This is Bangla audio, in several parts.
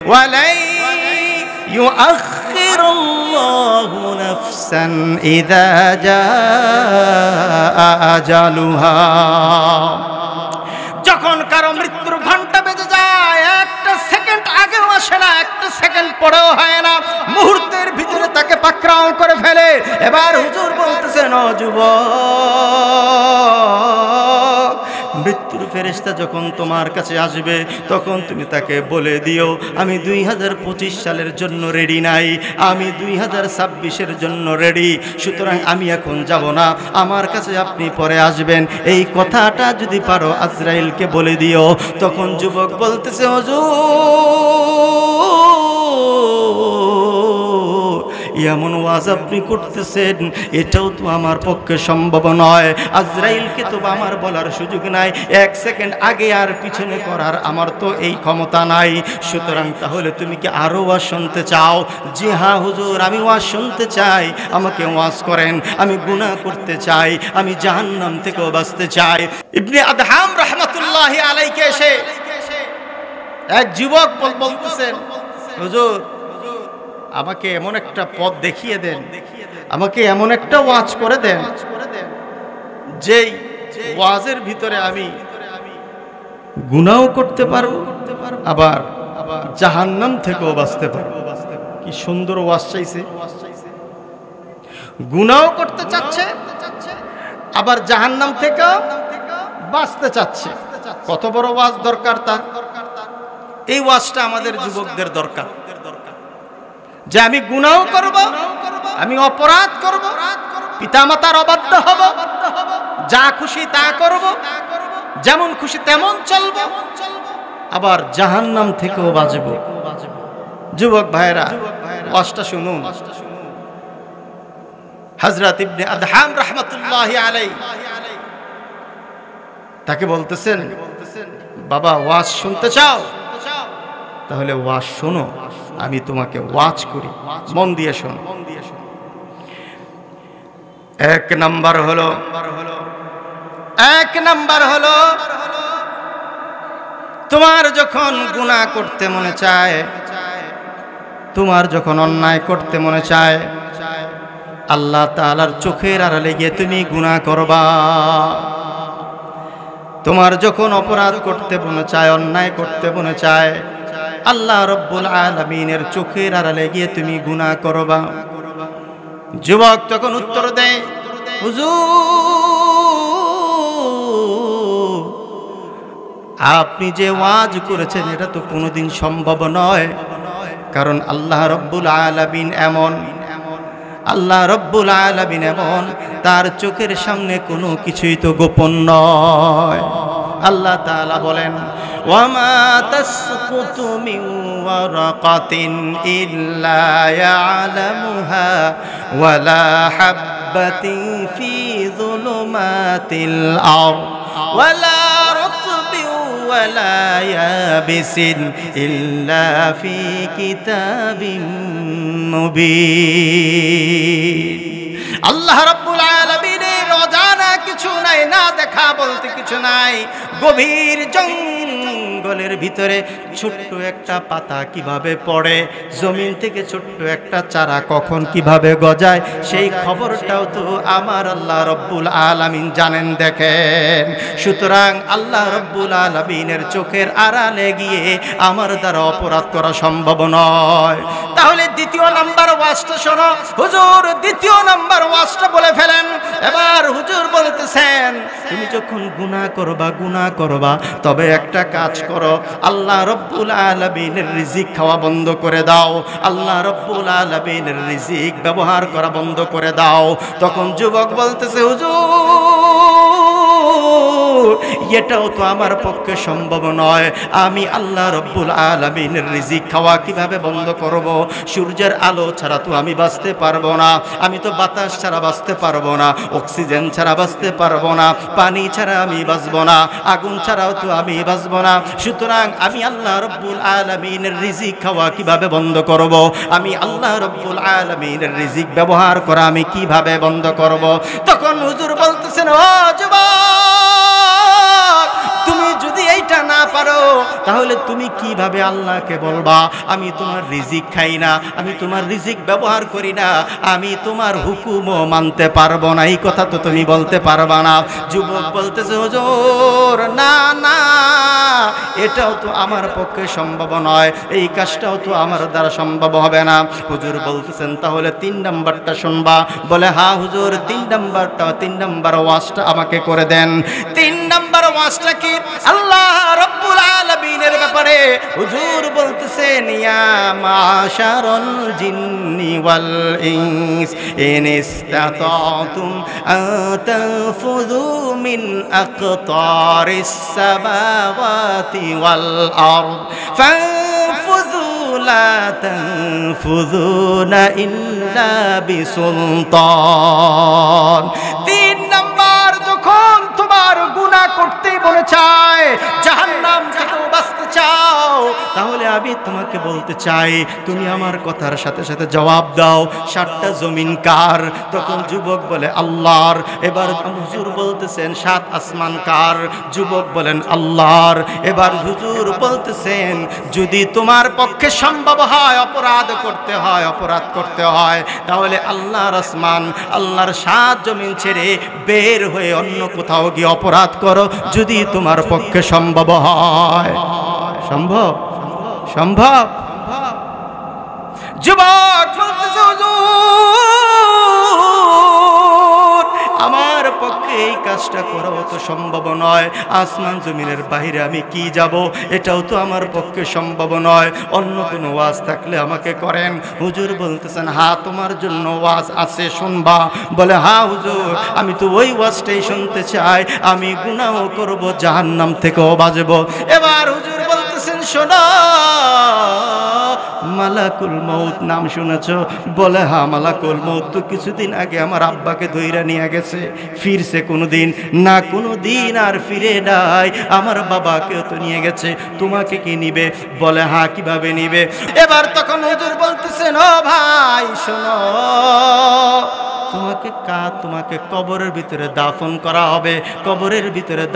ওয়ালাই ইউআখিরুল্লাহু নাফসান ইযা জাআ আজালুহা। যখন কারো মৃত্যুর ঘন্টা বেজে যায়, একটা সেকেন্ড আগেও আসে না, একটা সেকেন্ড পরেও হয় না, মুহূর্তের ভিতরে তাকে পাকড়াও করে ফেলে। এবার হুজুর বলতেছেন, ও যুবক, মৃত্যুর ফেরেশতা যখন তোমার কাছে আসবে তখন তুমি তাকে বলে দিও, আমি 2025 সালের জন্য রেডি নাই, আমি 2026-এর জন্য রেডি, সুতরাং আমি এখন যাব না, আমার কাছে আপনি পরে আসবেন। এই কথাটা যদি পারো আজরাইলকে বলে দিও। তখন যুবক বলতেছে, হুজুর, এমন ওয়াজ আপনি করতেছেন, এটাও তো আমার পক্ষে সম্ভব নয়। আজরাইলকে তো আমার বলার সুযোগ নাই, এক সেকেন্ড আগে আর পিছনে করার আমার তো এই ক্ষমতা নাই। সুতরাং তাহলে তুমি কি আরো ওয়াজ শুনতে চাও? জি হ্যাঁ হুজুর, আমি ওয়াজ শুনতে চাই, আমাকে ওয়াজ করেন। আমি গুনাহ করতে চাই, আমি জাহান্নাম থেকেও বাঁচতে চাই। ইবনে আদহাম রাহমাতুল্লাহি আলাইহি এসে এক যুবক বলতেছেন, হুজুর, আমাকে এমন একটা পথ দেখিয়ে দেন, আমাকে এমন একটা ওয়াজ করে দেন যেই ওয়াজের ভিতরে আমি গুনাহ করতে পারবো, আবার জাহান্নাম থেকেও বাঁচতে পারবো। কি সুন্দর ওয়াজ চাইছে, গুনাহ করতে চাচ্ছে, আবার জাহান্নাম থেকেও বাঁচতে চাচ্ছে। কত বড় ওয়াজ দরকার তার! এই ওয়াজটা আমাদের যুবকদের দরকার, যে আমি গুনাহ করব, আমি অপরাধ করব, পিতামাতার অবাধ্য হব, যা খুশি তা করব, যেমন খুশি তেমন চলব, আবার জাহান্নাম থেকেও বাঁচব। যুবক ভাইরা, ওয়াজটা শুনুন। হযরত ইবনে আদহাম রাহমাতুল্লাহি আলাইহি তাকে বলতেছেন, বাবা, ওয়াজ শুনতে চাও? তাহলে ওয়াজ শোনো, আমি তোমাকে ওয়াজ করি, মন দিয়ে শোনো। এক নাম্বার হলো তোমার যখন গুনাহ করতে মনে চায়, তোমার যখন অন্যায় করতে মনে চায়, আল্লাহ তাআলার চোখের আড়ালে গিয়ে তুমি গুনাহ করবা। তোমার যখন অপরাধ করতে মনে চায়, অন্যায় করতে মনে চায়, আল্লাহ রব্বুল আলামিনের চোখের আড়ালে গিয়ে তুমি গুনাহ করবা। যুবক তখন উত্তর দেয়, হুজুর, আপনি যে ওয়াজ করেছেন এটা তো কোনোদিন সম্ভব নয়, কারণ আল্লাহ রব্বুল আলামিন এমন, আল্লাহ রব্বুল আলামিন এমন, তার চোখের সামনে কোনো কিছুই তো গোপন নয়। আল্লাহ তাআলা বলেন, ওয়ামা তাসকুতু মিন ওয়ারাকাতিন ইল্লা ইয়ালামুহা ওয়ালা হাববাতিন ফি যুলুমাতিল আরদ ওয়ালা রাতবিন ওয়ালা ইয়াবিসিন ইল্লা ফি কিতাবিন মুবিন। আল্লাহ রাব্বুল আলামিনের অজানা কিছু নাই, না দেখা বলতে কিছু নাই। গভীর জঙ্গলের ভিতরে ছোট্ট একটা পাতা কিভাবে পড়ে, জমিন থেকে ছোট্ট একটা চারা কখন কিভাবে গজায়, সেই খবরটাও তো আমার আল্লাহ রব্বুল আলামিন জানেন, দেখেন। সুতরাং আল্লাহ রব্বুল আলামিনের চোখের আড়ালে গিয়ে আমার দ্বারা অপরাধ করা সম্ভব নয়। তাহলে দ্বিতীয় নাম্বার ওয়াজটা শোনো। হুজুর দ্বিতীয় নাম্বার ওয়াজটা বলে ফেলেন। এবার হুজুর বলতেছেন, তুমি যখন গুনাহ করবা, তবে একটা কাজ করো, আল্লাহ রব্বুল আলামিনের রিজিক খাওয়া বন্ধ করে দাও, আল্লাহ রব্বুল আলামিনের রিজিক ব্যবহার করা বন্ধ করে দাও। তখন যুবক বলতেছে, হুজুর, এটাও তো আমার পক্ষে সম্ভব নয়, আমি আল্লাহ রব্বুল আলামিনের রিজিক খাওয়া কিভাবে বন্ধ করব? সূর্যের আলো ছাড়া তো আমি বাঁচতে পারবো না, আমি তো বাতাস ছাড়া বাঁচতে পারবো না, অক্সিজেন ছাড়া বাঁচতে পারবো না, পানি ছাড়া আমি বাঁচবো না, আগুন ছাড়াও তো আমি বাঁচবো না। সুতরাং আমি আল্লাহ রব্বুল আলামিনের রিজিক খাওয়া কিভাবে বন্ধ করব? আমি আল্লাহ রব্বুল আলামিনের রিজিক ব্যবহার করা আমি কিভাবে বন্ধ করব? তখন হুজুর বলতেছেন, ও যুবক, তুমি যদি এইটা না পারো তাহলে তুমি কিভাবে আল্লাহকে বলবা আমি তোমার রিজিক খাই না, আমি তোমার রিজিক ব্যবহার করি না, আমি তোমার হুকুমও মানতে পারবো না, এই কথা তো তুমি বলতে পারবা না। যুবক বলতেছে হুজুর না না, এটাও তো আমার পক্ষে সম্ভব নয়, এই কাজটাও তো আমার দ্বারা সম্ভব হবে না। হুজুর বলতেছেন তাহলে 3 নাম্বারটা শুনবা? বলে হ্যাঁ হুজুর, 3 নাম্বার ওয়াজটা আমাকে করে দেন। 3 নাম্বার ওয়াজটা কি? আল্লাহ রাব্বুল আলামিনের ব্যাপারে হুজুর বলতেছেন ইয়া মাশারাল জিন্নি ওয়াল ইনস ইন ইসতাতাতুম আতাফুযু মিন আকতারিস সামাওয়াতি ওয়াল আরদ ফানফুযু লা তানফুযুনা ইল্লা বিসুলতান। 3 নাম্বার, যখন তোমার গুনাহ করতে মনে চায়, জাহান্নাম থেকে বাঁচতে চাও, তাহলে আমি তোমাকে বলতে চাই তুমি আমার কথার সাথে সাথে জবাব দাও 7টা জমিন কার? তখন যুবক বলে আল্লাহর। এবার হুজুর বলতেছেন 7 আসমান কার? যুবক বলেন আল্লাহর। এবার হুজুর বলতেছেন যদি তোমার পক্ষে সম্ভব হয় অপরাধ করতে হয় তাহলে আল্লাহর আসমান, আল্লাহর 7 জমিন ছেড়ে বের হয়ে অন্য কোথাও গিয়ে অপরাধ করো, যদি তোমার পক্ষে সম্ভব হয়। সম্ভব? যুবক বলতেছে হুজুর আমার পক্ষে এই কাজটা করাও তো সম্ভব নয়, আসমান জমিনের বাইরে আমি কি যাব, এটাও তো আমার পক্ষে সম্ভব নয়, অন্য কোনো ওয়াজ থাকলে আমাকে করেন। হুজুর বলতেছেন হ্যাঁ তোমার জন্য ওয়াজ আছে, শুনবা? বলে হ্যাঁ হুজুর, আমি তো ওই ওয়াজটাই শুনতে চাই, আমি গুনাহ করব, জাহান্নাম থেকেও বাঁচবো। এবার হুজুর বলতেছেন শোনো, মালাকুল মউত নাম শুনেছো? বলে হ্যাঁ, মালাকুল মউত তো কিছুদিন আগে আমার আব্বাকে ধইরা নিয়ে গেছে, ফিরছে কোনোদিন না? কোনোদিন আর ফিরে নাই। আমার বাবাকেও তো নিয়ে গেছে, তোমাকে কি নিবে? বলে হ্যাঁ, কিভাবে নিবে? এবার তখন হুজুর বলতেছেন ও ভাই শোনো, তোমাকে কবরের ভিতরে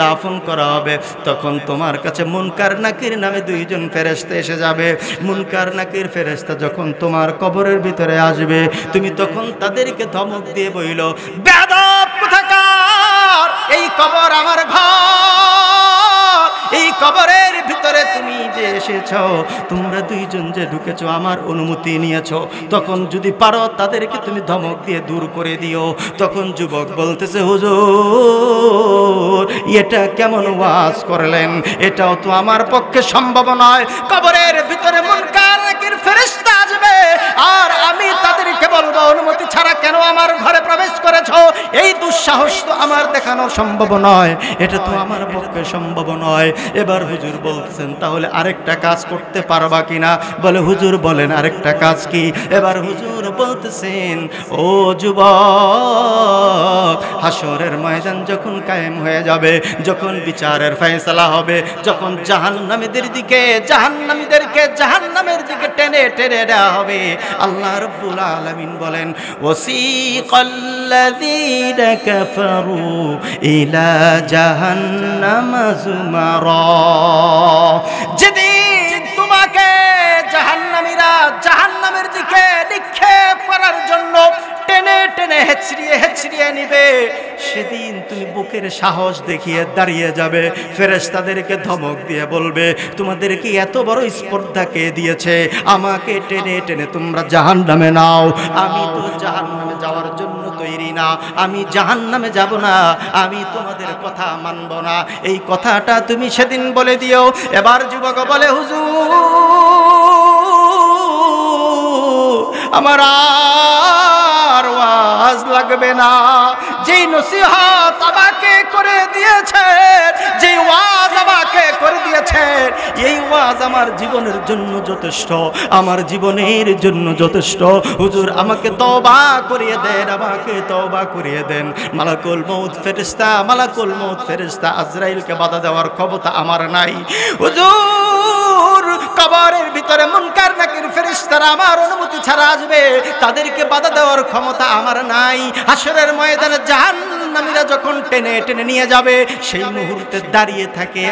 দাফন করা হবে, তখন তোমার কাছে মুনকার নাকির নামে 2 জন ফেরেশতা এসে যাবে। মুনকার নাকির ফেরেশতা যখন তোমার কবরের ভিতরে আসবে, তুমি তখন তাদেরকে ধমক দিয়ে বইল বেয়াদব কোথাকার, এই কবর আমার ঘর, এই কবরের ভিতরে তুমি যে এসেছো, তোমরা 2 জন যে ঢুকেছো আমার অনুমতি নিয়েছো, তখন যদি পারো তাদেরকে তুমি ধমক দিয়ে দূর করে দিও। তখন যুবক বলতেছে হুজুর এটা কেমন ওয়াজ করলেন, এটাও তো আমার পক্ষে সম্ভব নয়। কবরের ভিতরে মুনকার নাকির ফেরেশতা আসবে আর আমি তাদেরকে বলবো অনুমতি ছাড়া কেন আমার ঘরে প্রবেশ করেছো, এই দুঃসাহস তো আমার দেখানো সম্ভব নয়, এটা তো আমার পক্ষে সম্ভব নয়। এবার হুজুর বলতেছেন তাহলে আরেকটা কাজ করতে পারবা কিনা? বলে হুজুর বলেন আরেকটা কাজ কি? এবার হুজুর বলতেছেন ও যুবক, হাসরের ময়দান যখন কায়েম হয়ে যাবে, যখন বিচারের ফয়সালা হবে, যখন জাহান্নামীদেরকে জাহান্নামের দিকে টেনে টেনে দেওয়া হবে, আল্লাহ রাব্বুল আলামিন বলেন ওয়াসিকাল্লাযীনা কাফারু ইলা জাহান্নামা যুমারা, যেদিন তোমাকে জাহান্নামীরা জাহান্নামের দিকে নিক্ষেপ করার জন্য টেনে টেনে হেঁচড়িয়ে নিবে, সেদিন তুমি বুকের সাহস দেখিয়ে দাঁড়িয়ে যাবে, ফেরেশতাদেরকে ধমক দিয়ে বলবে তোমাদেরকে এত বড় স্পর্ধা কে দিয়েছে, আমাকে টেনে টেনে তোমরা জাহান্নামে নাও, আমি তো জাহান্নামে যাওয়ার জন্য তৈরি না, আমি জাহান্নামে যাব না, আমি তোমাদের কথা মানব না, এই কথাটা তুমি সেদিন বলে দিও। এবার যুবক বলে হুজুর আমার আর ওয়াজ লাগবে না, যেই নসিহত আমাকে করে দিয়েছে, যেই ওয়াজ আমাকে করে দিয়েছে, এই ওয়াজ আমার জীবনের জন্য যথেষ্ট, আমার জীবনের জন্য যথেষ্ট। হুজুর আমাকে তওবা করিয়ে দেন, মালাকুল মউত ফেরেশতা আজরাইলকে বাধা দেওয়ার ক্ষমতা আমার নাই। হুজুর কবরের ভিতরে মুনকার নাকির ফেরেশতারা আমার অনুমতি ছাড়া আসবে, তাদেরকে বাধা দেওয়ার ক্ষমতা আমার নাই। হাসরের ময়দানে জাহান্নাম জাহান্নামীরা যখন টেনে টেনে নিয়ে যাবে সেই মুহূর্তে দাঁড়িয়ে থাকে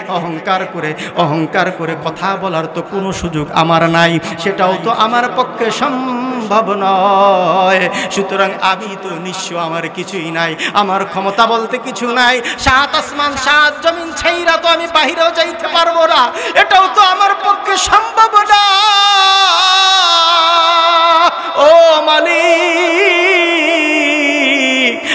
অহংকার করে কথা বলার তো কোনো সুযোগ আমার নাই, সেটাও তো আমার পক্ষে সম্ভব নয়। সুতরাং আমি তো নিঃস্ব, আমার কিছুই নাই, আমার ক্ষমতা বলতে কিছু নাই। সাত আসমান সাত জমিন ছাইরা তো আমি বাহিরেও যাইতে পারবো না, এটাও তো আমার পক্ষে সম্ভব না। ও মালিক,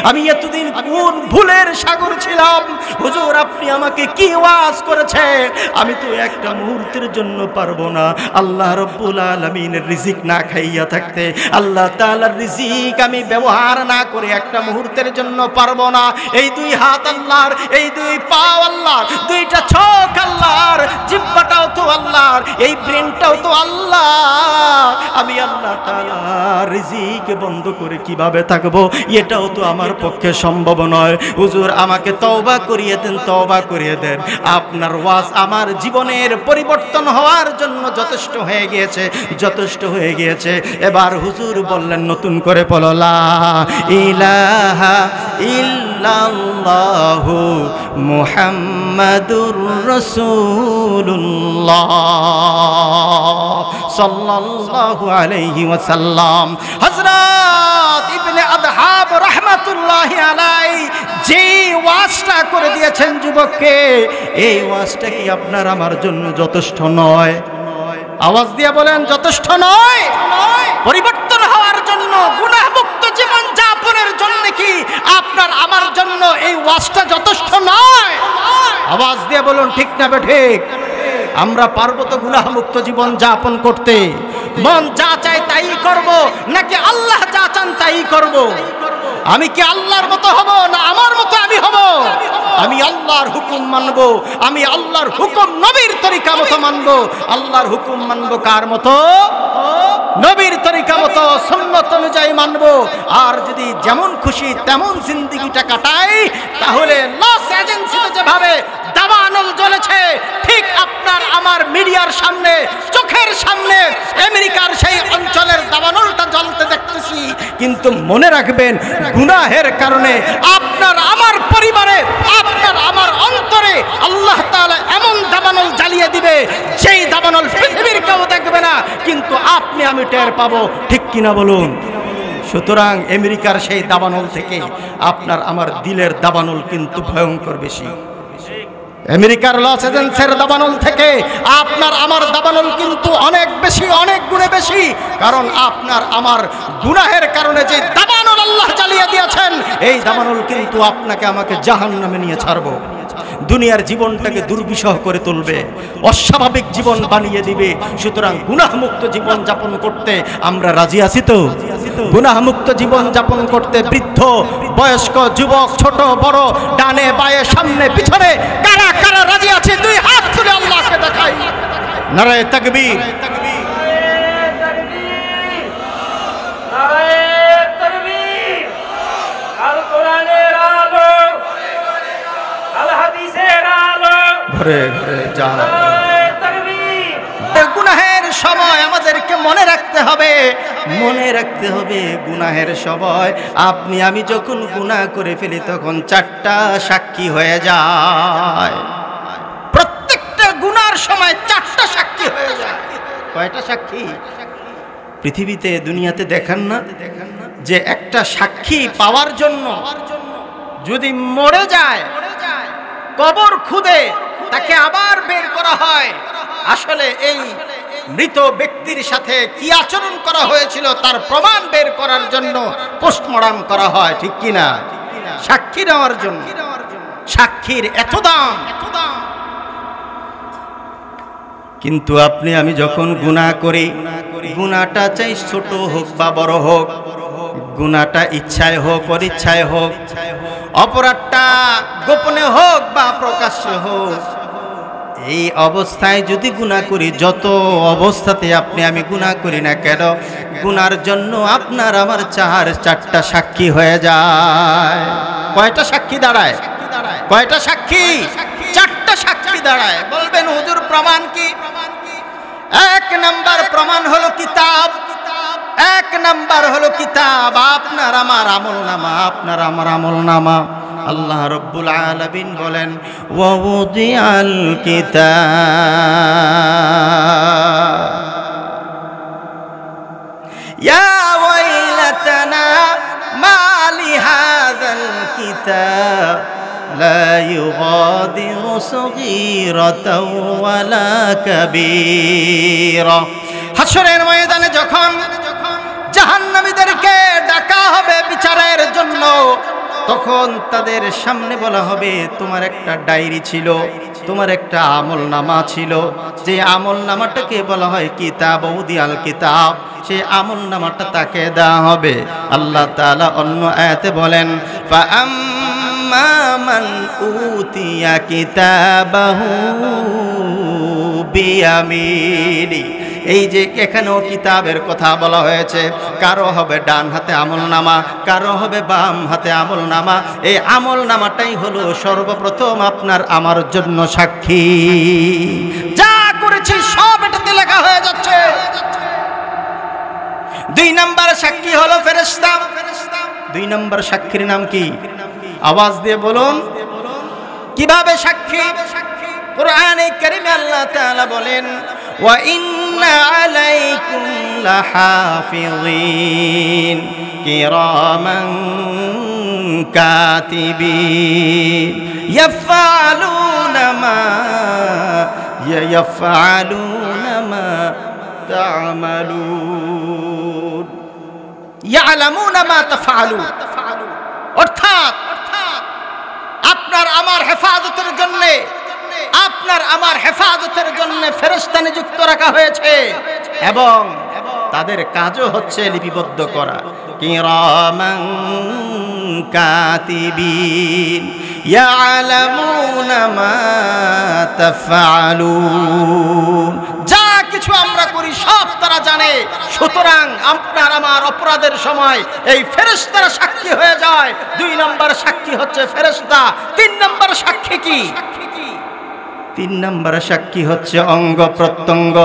আমি এতদিন কোন ভুলের সাগর ছিলাম। হুজুর আপনি আমাকে কি ওয়াজ করেছেন, আমি তো একটা মুহূর্তের জন্য পারবো না আল্লাহ রাব্বুল আলামিনের রিজিক না খাইয়া থাকতে, আল্লাহ তাআলার রিজিক আমি ব্যবহার না করে একটা মুহূর্তের জন্য পারবো না। এই দুই হাত আল্লাহর, এই দুই পা আল্লাহর, দুইটা চোখ আল্লাহর, জিহ্বাটাও তো আল্লাহর, এই ব্রেনটাও তো আল্লাহ। আমি আল্লাহ তাআলার রিজিক বন্ধ করে কিভাবে থাকবো, এটাও তো আমার পক্ষে সম্ভব নয়। হুজুর আমাকে তওবা করিয়ে দেন, তওবা করিয়ে দেন। আপনার ওয়াজ আমার জীবনের পরিবর্তন হওয়ার জন্য যথেষ্ট হয়ে গিয়েছে, যথেষ্ট হয়ে গিয়েছে। এবার হুজুর বললেন নতুন করে বলো লা ইলাহা ইল্লাল্লাহু মুহাম্মাদুর রাসূলুল্লাহ সাল্লাল্লাহু আলাইহি ওয়াসাল্লাম। হযরত ইবনে আদহাব রাহমাতুল্লাহি আলাইহি যে ওয়াজটা করে দিয়েছেন যুবককে, এই ওয়াজটা কি আপনার আমার জন্য যথেষ্ট নয়? আওয়াজ দিয়ে বলেন যথেষ্ট নয়? পরিবর্তন হওয়ার জন্য, গুনাহমুক্ত জীবন যাপনের জন্য কি আপনার আমার জন্য এই ওয়াজটা যথেষ্ট নয়? আওয়াজ দিয়ে বলুন ঠিক না ঠিক? আমরা পারবো তো গুনাহমুক্ত জীবন যাপন করতে? মন যা চায় তাই করব, নাকি আল্লাহ যা চান তাই করব? আমি কি আল্লাহর মতো হব না আমার মতো আমি হব? আমি আল্লাহর হুকুম মানব, আমি আল্লাহর হুকুম নবীর তরিকা মতো মানব। আল্লাহর হুকুম মানব কার মতো? নবীর তরিকা মতো, সুন্নাত অনুযায়ী মানব। আর যদি যেমন খুশি তেমন জিন্দেগিটা কাটাই, তাহলে লস এজেন্সিতে যেভাবে দাবানল জ্বলেছে, ঠিক আপনার আমার মিডিয়ার সামনে, চোখের সামনে আমেরিকার সেই অঞ্চলের দাবানলটা জ্বলতে দেখতেছি। কিন্তু মনে রাখবেন, গুনাহের কারণে আপনার আমার পরিবারে, আপনার আমার অন্তরে আল্লাহ তাআলা এমন দাবানল জ্বালিয়ে দিবে, যেই দাবানল পৃথিবীর কেউ দেখবে না, কিন্তু আপনি আমি টের পাবো। ঠিক কিনা বলুন? সুতরাং আমেরিকার সেই দাবানল থেকে আপনার আমার দিলের দাবানল কিন্তু ভয়ঙ্কর বেশি। আমেরিকার লস এজেন্সের দাবানল থেকে আপনার আমার দাবানল কিন্তু অনেক বেশি, অনেক গুণে বেশি। কারণ আপনার আমার গুনাহের কারণে যে দাবানল আল্লাহ জ্বালিয়ে দিয়েছেন, এই দাবানল কিন্তু আপনাকে আমাকে জাহান্নামে নিয়ে ছাড়বো, দুনিয়ার জীবনটাকে দুর্বিষহ করে তুলবে, অস্বাভাবিক জীবন বানিয়ে দিবে। সুতরাং গুনাহমুক্ত জীবন যাপন করতে আমরা রাজি আছি তো? গুনাহমুক্ত জীবন যাপন করতে বৃদ্ধ, বয়স্ক, যুবক, ছোট বড়, ডানে বায়ে, সামনে পিছনে কারা কারা রাজি আছে? দুই হাত তুলে আল্লাহকে দেখাই। নারায়ে তাকবীর, ঘরে ঘরে যা। গুনাহের সময় আমাদেরকে মনে রাখতে হবে, মনে রাখতে হবে গুনাহের সময় আপনি আমি যখন গুনাহ করে ফেলি তখন চারটা সাক্ষী হয়ে যায়। প্রত্যেকটা গুনার সময় চারটা সাক্ষী হয়ে যায়। কয়টা সাক্ষী? পৃথিবীতে দুনিয়াতে দেখেন না যে একটা সাক্ষী পাওয়ার জন্য যদি মরে যায়, কবর খুদে তাকে আবার বের করা হয়। আসলে এই মৃত ব্যক্তির সাথে কি আচরণ করা হয়েছিল তার প্রমাণ বের করার জন্য পোস্টমর্টম করা হয়। ঠিক কিনা? সাক্ষী নেওয়ার জন্য। সাক্ষীর এত দাম। কিন্তু আপনি আমি যখন গুনাহ করি, গুনাহটা চাই ছোট হোক বা বড় হোক, গুনাহটা ইচ্ছায় হোক অনিচ্ছায় হোক, অপরাধটা গোপনে হোক বা প্রকাশ্যে হোক, এই অবস্থায় যদি গুনাহ করি, যত অবস্থাতে আপনি আমি গুনাহ করি না কেন, গুনার জন্য আপনার আমার চারটা সাক্ষী হয়ে যায়। কয়টা সাক্ষী দাঁড়ায়? কয়টা সাক্ষী? চারটা সাক্ষী দাঁড়ায়। বলবেন হুজুর প্রমাণ কি? এক নাম্বার প্রমাণ হলো কিতাব। এক নাম্বার হলো কিতাব, আপনার আমার আমলনামা, আপনার আমার আমলনামা। আল্লাহ রব্বুল আলামিন বলেন ওয়াউদিআল কিতাব ইয়া ওয়াইলাতানা মা লিহাযাল কিতাব লা ইউগাদিরু সগীরাতাও ওয়ালা কাবীরা। হাশরের ময়দানে যখন জাহান্নামীদেরকে ডাকা হবে বিচারের জন্য, তখন তাদের সামনে বলা হবে তোমার একটা ডায়েরি ছিল, তোমার একটা আমলনামা ছিল, যে আমলনামাটাকে বলা হয় কিতাবুদিয়াল কিতাব, সেই আমলনামাটা তাকে দেওয়া হবে। আল্লাহ তাআলা অন্য আয়াতে বলেন ফাআম্মা মান উতিয়া কিতাবাহু বিয়ামিনি। এই যে এখানেও কিতাবের কথা বলা হয়েছে, কারো হবে ডান হাতে আমলনামা, কারো হবে বাম হাতে আমলনামা। এই আমলনামাটাই হলো সর্বপ্রথম আপনার আমার জন্য সাক্ষী। যা করেছি সব এটাতে লেখা হয়ে যাচ্ছে। 2 নম্বর সাক্ষী হলো ফেরেশতা। 2 নম্বর সাক্ষীর নাম কি? আওয়াজ দিয়ে বলুন কিভাবে সাক্ষী? কোরআনে কারীমে আল্লাহ তাআলা বলেন ওয়া ইন্না আলাইকুম লাহাফিযিন কিরামান কাতিবিন ইয়াফআলুনা মা তা'মালুন ইয়ালামুনা মা তাফআলুন। অর্থাৎ আপনার আমার হেফাজতের জন্য, আপনার আমার হেফাজতের জন্য ফেরেশতা নিযুক্ত রাখা হয়েছে এবং তাদের কাজও হচ্ছে লিপিবদ্ধ করা। কিরামান কাতিবিন ইয়ালামুনা মা তাফআলুন। যা কিছু আমরা করি সব তারা জানে। সুতরাং আপনার আমার অপরাধের সময় এই ফেরেশতারা সাক্ষী হয়ে যায়। 2 নম্বর সাক্ষী হচ্ছে ফেরেশতা। 3 নম্বর সাক্ষী কি? 3 নম্বর সাক্ষী হচ্ছে অঙ্গ প্রত্যঙ্গ।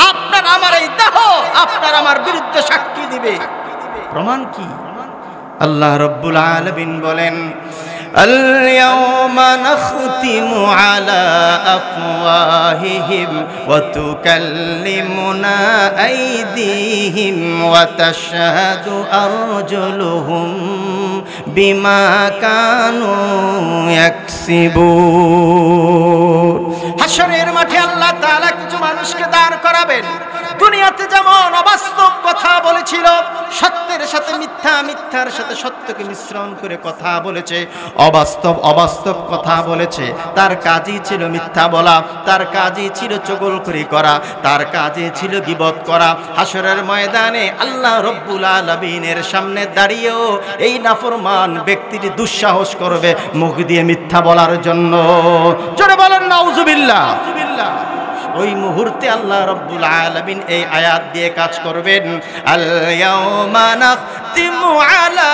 আপনার আমার এই দেহ আপনার আমার বিরুদ্ধে সাক্ষী দিবে। প্রমাণ কি? আল্লাহ রাব্বুল আলামিন বলেন اليوم نختم على أفواههم وتكلمنا أيديهم وتشهد أرجلهم بما كانوا يكسبون। হাশরের মাঠে আল্লাহ তাআলা কিছু মানুষকে দাঁড় করাবেন। দুনিয়াতে যেমন অবাস্তব কথা বলেছিল, সত্যের সাথে মিথ্যা, মিথ্যার সাথে সত্যকে মিশ্রণ করে কথা বলেছে, অবাস্তব কথা বলেছে, তার কাজই ছিল মিথ্যা বলা, তার কাজই ছিল চগলখড়ি করা, তার কাজই ছিল গীবত করা। হাশরের ময়দানে আল্লাহ রব্বুল আলামিনের সামনে দাঁড়িয়েও এই নাফরমান ব্যক্তিটি দুঃসাহস করবে মুখ দিয়ে মিথ্যা বলার জন্য। জোরে বলেন নাউজুবিল্লাহ। ওই মুহূর্তে আল্লাহ রব্বুল আলামিন এই আয়াত দিয়ে কাজ করবেন। আল ইয়াউমা নাখতিমু আলা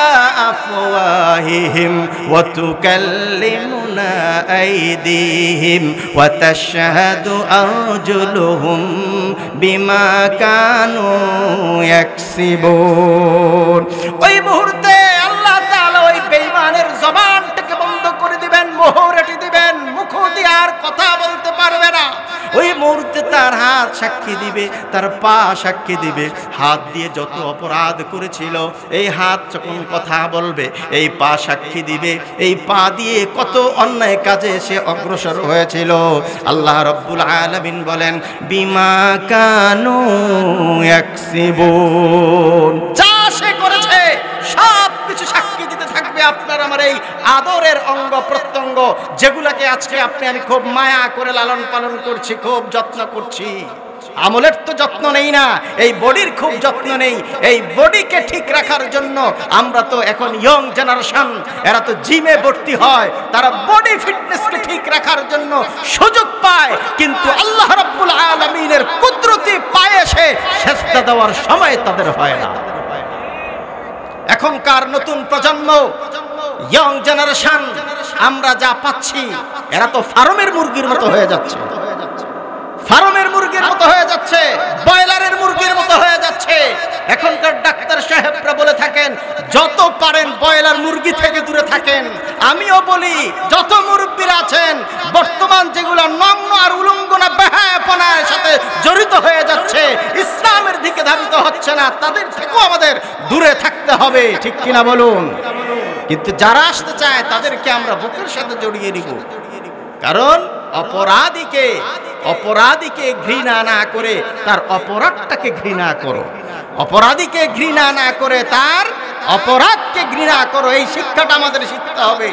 আফওয়াহিহিম ওয়া তুকাল্লিমুনা আইদিহিম ওয়া তাশহাদু আরজুলুহুম বিমা কানু ইয়াকসিবুন। ওই মুহূর্তে আল্লাহ তাআলা ওই বেঈমানের জবানটাকে বন্ধ করে দিবেন, মোহর এঁটে দিবেন, মুখ দিয়ে আর কথা বলতে পারবে না। ওই মুহূর্তে তার হাত সাক্ষী দিবে, তার পা সাক্ষী দিবে। হাত দিয়ে যত অপরাধ করেছিল এই হাত যখন কথা বলবে, এই পা সাক্ষী দিবে, এই পা দিয়ে কত অন্যায় কাজে সে অগ্রসর হয়েছিল। আল্লাহ রাব্বুল আলামিন বলেন বিমা কানু ইয়াকসিবুন। যা সে করেছে সব কিছু সাক্ষী দিতে থাকবে আপনার আমার এই আদরের অঙ্গ প্রত্যঙ্গ, যেগুলোকে আজকে আপনি আমি খুব মায়া করে লালন পালন করছি, খুব যত্ন করছি। আমলের তো যত্ন নেই না, এই বডির খুব যত্ন নেই। এই বডিকে ঠিক রাখার জন্য আমরা তো এখন ইয়ং জেনারেশন, এরা তো জিমে ভর্তি হয়, তারা বডি ফিটনেসকে ঠিক রাখার জন্য সুযোগ পায়, কিন্তু আল্লাহ রাব্বুল আলামিনের কুদরতি পায়ে সে সেজদা দেওয়ার সময় তাদের হয় না। এখনকার নতুন প্রজন্ম, ইয়ং জেনারেশন, আমরা যা পাচ্ছি এরা তো ফার্মের মুরগির মতো হয়ে যাচ্ছে, ফার্মের মুরগির মতো হয়ে যাচ্ছে, ব্রয়লারের মুরগির মতো হয়ে যাচ্ছে। এখনকার ডাক্তার সাহেবরা বলে থাকেন যত পারেন ব্রয়লার মুরগি থেকে দূরে থাকেন। আমিও বলি যত মুরব্বীরা আছেন বর্তমান যেগুলো নগ্ন আর উলঙ্গনা বেহায়াপনার সাথে জড়িত হয়ে যাচ্ছে, ইসলামের দিকে ধাবিত হচ্ছে না, তাদের থেকেও আমাদের দূরে থাকতে হবে, ঠিক কিনা বলুন? কিন্তু যারা আসতে চায় তাদেরকে আমরা বুকের সাথে জড়িয়ে নিব। কারণ অপরাধীকে ঘৃণা না করে তার অপরাধটাকে ঘৃণা করো, অপরাধীকে ঘৃণা না করে তার অপরাধকে ঘৃণা করো। এই শিক্ষাটা আমাদের শিখতে হবে।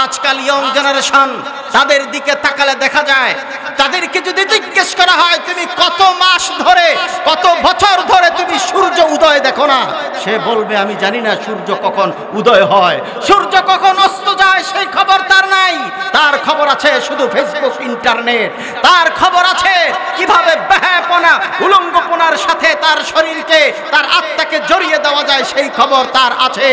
আজকাল ইয়ং জেনারেশন, তাদের দিকে তাকালে দেখা যায়, তাদেরকে যদি জিজ্ঞেস করা হয় তুমি কত মাস ধরে, কত বছর ধরে তুমি সূর্য উদয় দেখো না, সে বলবে আমি জানি না সূর্য কখন উদয় হয়, সূর্য কখন অস্ত যায় সেই খবর তার নাই। তার খবর আছে শুধু ফেসবুক, ইন্টারনেট। তার খবর আছে কিভাবে বেহায়াপনা, উলঙ্গপনার সাথে তার শরীরকে, তার আত্মাকে জড়িয়ে দেওয়া যায়, সেই খবর তার আছে।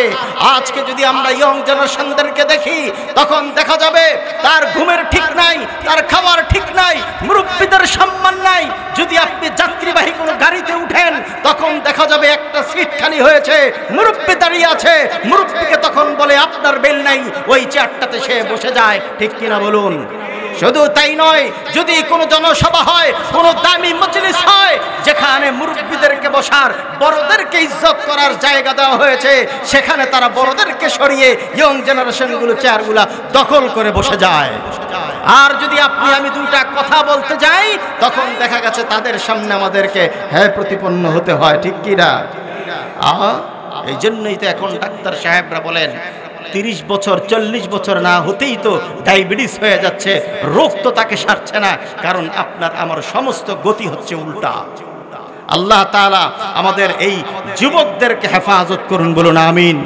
আজকে যদি আমরা ইয়ং জেনারেশনদেরকে দেখি, তখন দেখা যাবে তার ঘুমের ঠিক নাই, তার খাওয়ার ঠিক নাই, মুরব্বীদের সম্মান নাই। যদি আপনি যাত্রীবাহী কোনো গাড়িতে উঠেন, তখন দেখা যাবে একটা সিট খালি হয়েছে, মুরব্বী দাঁড়িয়ে আছে, মুরব্বীকে তখন বলে আপনার বেল নাই, ওই চেয়ারটাতে সে বসে যায়, ঠিক কিনা বলুন? শুধু তাই নয়, যদি কোনো জনসভা হয়, কোনো দামি মজলিস হয়, যেখানে মুরব্বীদেরকে বসার, বড়দেরকে ইজ্জত করার জায়গা দেওয়া হয়েছে, সেখানে তারা বড়দেরকে সরিয়ে ইয়ং জেনারেশনগুলো চেয়ারগুলা দখল করে বসে যায়। আর যদি আপনি আমি দুইটা কথা বলতে যাই, তখন দেখা গেছে তাদের সামনে আমাদেরকে হ্যাঁ প্রতিপন্ন হতে হয়, ঠিক কিনা? এই জন্যই তো এখন ডাক্তার সাহেবরা বলেন 30 বছর 40 বছর না হতেই তো ডায়াবেটিস হয়ে যাচ্ছে, রোগ তো তাকে সারছে না। কারণ আপনার আমার সমস্ত গতি হচ্ছে উল্টা। আল্লাহ তাআলা আমাদের এই যুবকদেরকে হেফাজত করুন, বলুন আমিন।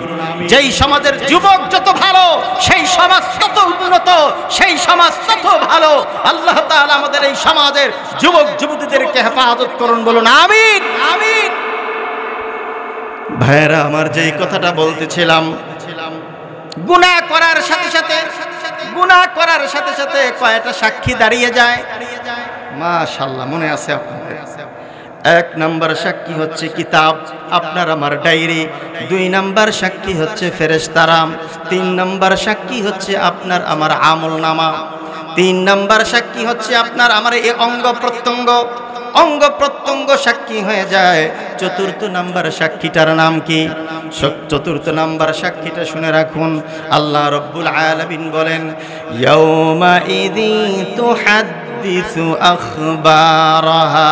যেই সমাজের যুবক যত ভালো, সেই সমাজ তত উন্নত, সেই সমাজ তত ভালো। আল্লাহ তাআলা আমাদের এই সমাজের যুবক যুবতীদেরকে হেফাজত করুন, বলুন আমিন আমিন। ভাইরা আমার, যেই কথাটা বলতেছিলাম, গুনাহ করার সাথে সাথে কয়টা সাক্ষী দাঁড়িয়ে যায়? মাশাআল্লাহ, মনে আছে আপনাদের? 1 নাম্বার সাক্ষী হচ্ছে কিতাব, আপনার আমার ডায়েরি। 2 নাম্বার সাক্ষী হচ্ছে ফেরেশতারা। 3 নাম্বার সাক্ষী হচ্ছে আপনার আমার আমলনামা। 3 নাম্বার সাক্ষী হচ্ছে আপনার আমার এই অঙ্গ প্রত্যঙ্গ সাক্ষী হয়ে যায়। 4র্থ নাম্বার সাক্ষীটার নাম কি? 4র্থ নাম্বার সাক্ষীটা শুনে রাখুন। আল্লাহ রাব্বুল আলামিন বলেন, ইয়াউমা ইযি তুহাদ্দিসু আখবারাহা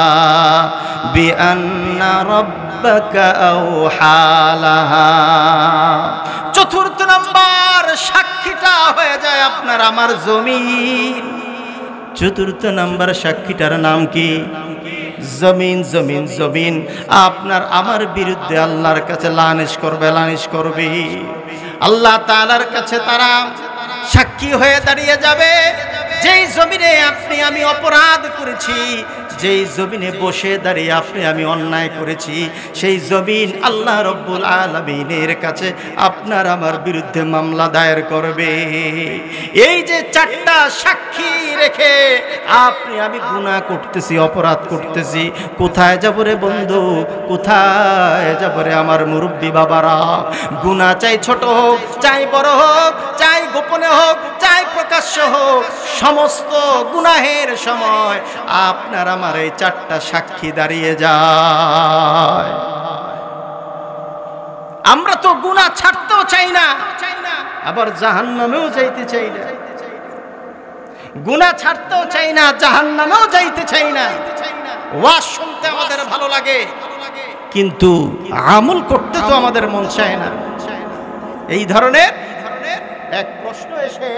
বিআন্না রাব্বাকা আওহালাহা। 4র্থ নাম্বার সাক্ষীটা হয়ে যায় আপনার আমার জমিন। 4র্থ নাম্বার সাক্ষীটার নাম কি? জমিন। আপনার আমার বিরুদ্ধে আল্লাহর কাছে লানিশ করবে। আল্লাহ তাআলার কাছে তারা সাক্ষী হয়ে দাঁড়িয়ে যাবে। যেই জমিনে আপনি আমি অপরাধ করেছি, যেই জমিনে বসে দাঁড়িয়ে আপনি আমি অন্যায় করেছি, সেই জমিন আল্লাহ রাব্বুল আলামিনের কাছে আপনার আমার বিরুদ্ধে মামলা দায়ের করবে। এই যে 4টা সাক্ষী রেখে আপনি আমি গুনাহ করতেছি, অপরাধ করতেছি, কোথায় যাব রে বন্ধু, কোথায় যাব রে আমার মুরব্বী বাবারা? গুনাহ চাই ছোট হোক, চাই বড় হোক, চাই গোপনে হোক, চাই প্রকাশ্য হোক, সমস্ত গুনাহের সময় আপনার আমার এই 4টা সাক্ষী দাঁড়িয়ে যায়। আমরা তো গুনাহ ছাড়তেও চাই না, আবার জাহান্নামেও যাইতে চাই না। গুনাহ ছাড়তেও চাই না, জাহান্নামেও যাইতে চাই না। ওয়াজ শুনতে আমাদের ভালো লাগে, কিন্তু আমল করতে তো আমাদের মন চায় না। এই ধরনের এক প্রশ্ন এসে